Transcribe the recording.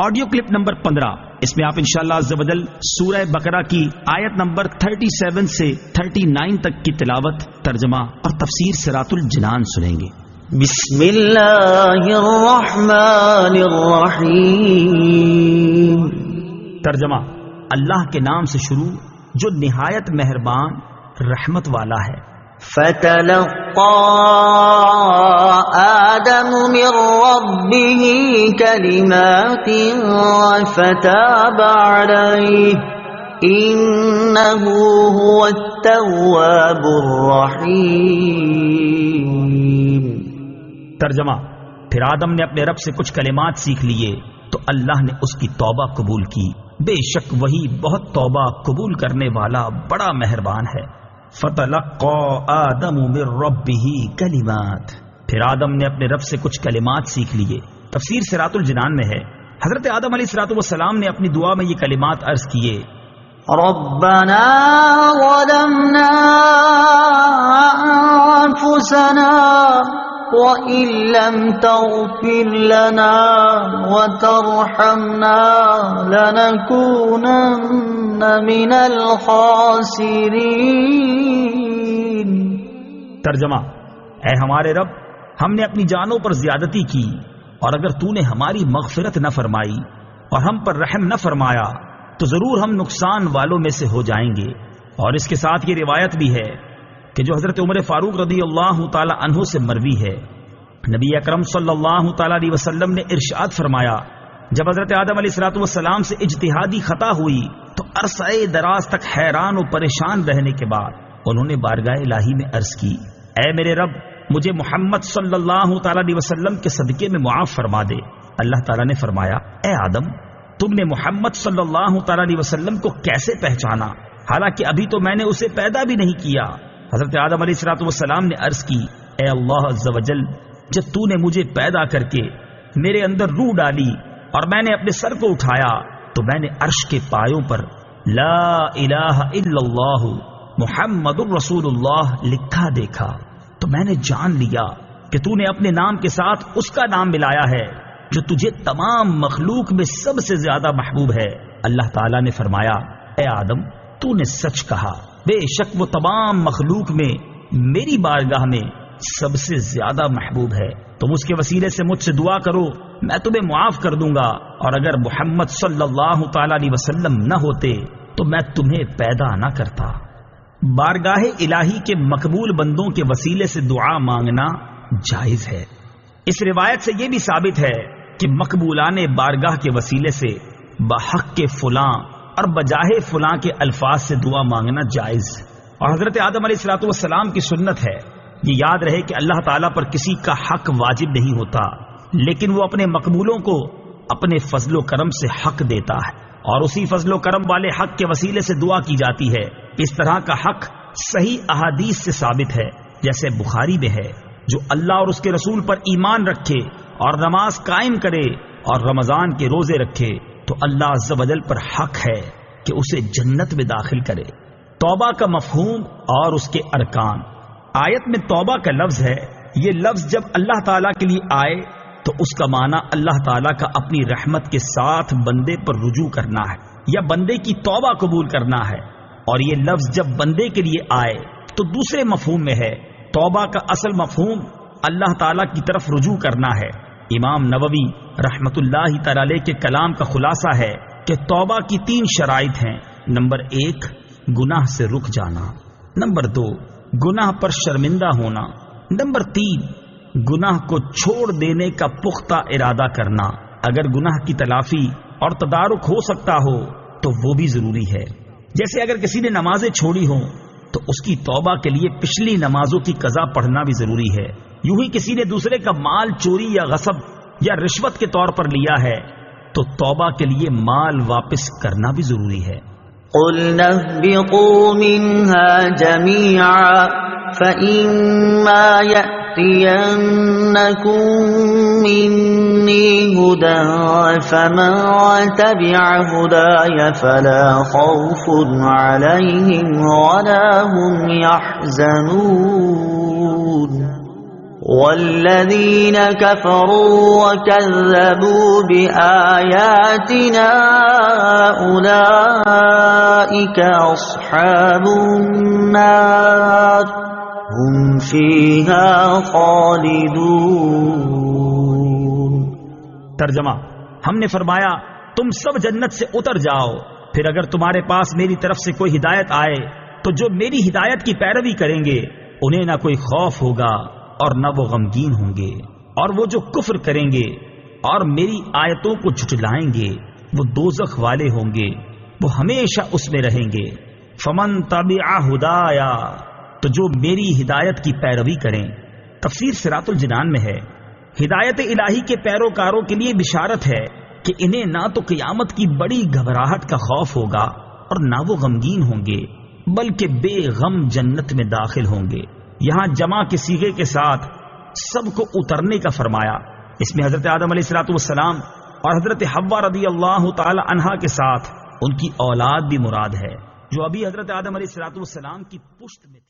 Audio clip number 15، اس میں آپ انشاءاللہ عز و جل سورہ بقرہ کی آیت نمبر 37 سے 39 تک کی تلاوت، ترجمہ اور تفسیر صراط الجنان سنیں گے۔ بسم اللہ الرحمن الرحیم۔ ترجمہ: اللہ کے نام سے شروع جو نہایت مہربان رحمت والا ہے۔ فتلقى آدم من ربه كلمات فتاب عليه إنه هو التواب الرحيم۔ ترجمہ: پھر آدم نے اپنے رب سے کچھ کلمات سیکھ لیے تو اللہ نے اس کی توبہ قبول کی، بے شک وہی بہت توبہ قبول کرنے والا بڑا مہربان ہے۔ فَتَلَقَّى آدَمُ مِن رَبِّهِ كَلِمَاتٍ، پھر آدم نے اپنے رب سے کچھ کلمات سیکھ لیے۔ تفسیر صراط الجنان میں ہے حضرت آدم علیہ السلام نے اپنی دعا میں یہ کلمات عرض کیے: ربنا ظلمنا انفسنا وَإِن لَّمْ تَغْفِرْ لَنَا وَتَرْحَمْنَا لَنَكُونَنَّ مِنَ الْخَاسِرِينَ۔ ترجمہ: اے ہمارے رب، ہم نے اپنی جانوں پر زیادتی کی، اور اگر تو نے ہماری مغفرت نہ فرمائی اور ہم پر رحم نہ فرمایا تو ضرور ہم نقصان والوں میں سے ہو جائیں گے۔ اور اس کے ساتھ یہ روایت بھی ہے کہ جو حضرت عمر فاروق رضی اللہ تعالی عنہ سے مروی ہے، نبی اکرم صلی اللہ تعالی علیہ وسلم نے ارشاد فرمایا، جب حضرت آدم علیہ السلام سے اجتہادی خطا ہوئی تو عرصہ دراز تک حیران و پریشان رہنے کے بعد انہوں نے بارگاہ الہی میں عرض کی: اے میرے رب، مجھے محمد صلی اللہ تعالی علیہ وسلم کے صدقے میں معاف فرما دے۔ اللہ تعالی نے فرمایا: اے آدم، تم نے محمد صلی اللہ تعالی علیہ وسلم کو کیسے پہچانا، حالانکہ ابھی تو میں نے اسے پیدا بھی نہیں کیا۔ حضرت آدم علیہ السلام نے عرض کی: اے اللہ عز و جل، جب تو نے مجھے پیدا کر کے میرے اندر روح ڈالی اور میں نے اپنے سر کو اٹھایا تو میں نے عرش کے پایوں پر لا الہ الا اللہ محمد الرسول اللہ لکھا دیکھا تو میں نے جان لیا کہ تو نے اپنے نام کے ساتھ اس کا نام ملایا ہے جو تجھے تمام مخلوق میں سب سے زیادہ محبوب ہے۔ اللہ تعالیٰ نے فرمایا: اے آدم، تو نے سچ کہا، بے شک وہ تمام مخلوق میں میری بارگاہ میں سب سے زیادہ محبوب ہے۔ تم اس کے وسیلے سے مجھ سے دعا کرو، میں تمہیں معاف کر دوں گا، اور اگر محمد صلی اللہ تعالی علیہ وسلم نہ ہوتے تو میں تمہیں پیدا نہ کرتا۔ بارگاہ الہی کے مقبول بندوں کے وسیلے سے دعا مانگنا جائز ہے۔ اس روایت سے یہ بھی ثابت ہے کہ مقبولان بارگاہ کے وسیلے سے بحق کے فلاں اور بجاہ فلاں کے الفاظ سے دعا مانگنا جائز۔ اور حضرت آدم علیہ السلام کی سنت ہے، یہ یاد رہے کہ اللہ تعالیٰ پر کسی کا حق واجب نہیں ہوتا، لیکن وہ اپنے مقبولوں کو اپنے فضل و کرم سے حق دیتا ہے، اور اسی فضل و کرم والے حق کے وسیلے سے دعا کی جاتی ہے۔ اس طرح کا حق صحیح احادیث سے ثابت ہے، جیسے بخاری میں ہے: جو اللہ اور اس کے رسول پر ایمان رکھے اور نماز قائم کرے اور رمضان کے روزے رکھے تو اللہ عز و جل پر حق ہے کہ اسے جنت میں داخل کرے۔ توبہ کا مفہوم اور اس کے ارکان۔ آیت میں توبہ کا لفظ ہے، یہ لفظ جب اللہ تعالیٰ کے لیے آئے تو اس کا معنی اللہ تعالیٰ کا اپنی رحمت کے ساتھ بندے پر رجوع کرنا ہے یا بندے کی توبہ قبول کرنا ہے، اور یہ لفظ جب بندے کے لیے آئے تو دوسرے مفہوم میں ہے۔ توبہ کا اصل مفہوم اللہ تعالیٰ کی طرف رجوع کرنا ہے۔ امام نووی رحمت اللہ تعالی علیہ کے کلام کا خلاصہ ہے کہ توبہ کی 3 شرائط ہیں: نمبر 1 گناہ سے رک جانا، نمبر 2 گناہ پر شرمندہ ہونا، نمبر 3 گناہ کو چھوڑ دینے کا پختہ ارادہ کرنا۔ اگر گناہ کی تلافی اور تدارک ہو سکتا ہو تو وہ بھی ضروری ہے۔ جیسے اگر کسی نے نمازیں چھوڑی ہوں تو اس کی توبہ کے لیے پچھلی نمازوں کی قضا پڑھنا بھی ضروری ہے۔ یوں ہی کسی نے دوسرے کا مال چوری یا غصب یا رشوت کے طور پر لیا ہے تو توبہ کے لیے مال واپس کرنا بھی ضروری ہے۔ قُلْنَا اهْبِطُوا مِنْهَا جَمِيعًا فَإِمَّا يَأْتِيَنَّكُم مِّنِّي هُدًى فَمَن تَبِعَ هُدَايَ فَلَا خَوْفٌ عَلَيْهِمْ وَلَا هُمْ يَحْزَنُونَ والذین كفروا وكذبوا بآیاتنا اولئک اصحاب النار هم فیہا خالدون۔ ترجمہ، ہم نے فرمایا تم سب جنت سے اتر جاؤ، پھر اگر تمہارے پاس میری طرف سے کوئی ہدایت آئے تو جو میری ہدایت کی پیروی کریں گے انہیں نہ کوئی خوف ہوگا اور نہ وہ غمگین ہوں گے، اور وہ جو کفر کریں گے اور میری آیتوں کو جھٹلائیں گے وہ دوزخ والے ہوں گے، وہ ہمیشہ اس میں رہیں گے۔ فمن تبع ہدایا، تو جو میری ہدایت کی پیروی کریں۔ تفسیر صراط الجنان میں ہے، ہدایت الہی کے پیروکاروں کے لیے بشارت ہے کہ انہیں نہ تو قیامت کی بڑی گھبراہٹ کا خوف ہوگا اور نہ وہ غمگین ہوں گے، بلکہ بے غم جنت میں داخل ہوں گے۔ یہاں جمع کے صیغے کے ساتھ سب کو اترنے کا فرمایا، اس میں حضرت آدم علیہ الصلوۃ والسلام اور حضرت حوا رضی اللہ تعالی عنہا کے ساتھ ان کی اولاد بھی مراد ہے جو ابھی حضرت آدم علیہ الصلوۃ والسلام کی پشت میں تھی۔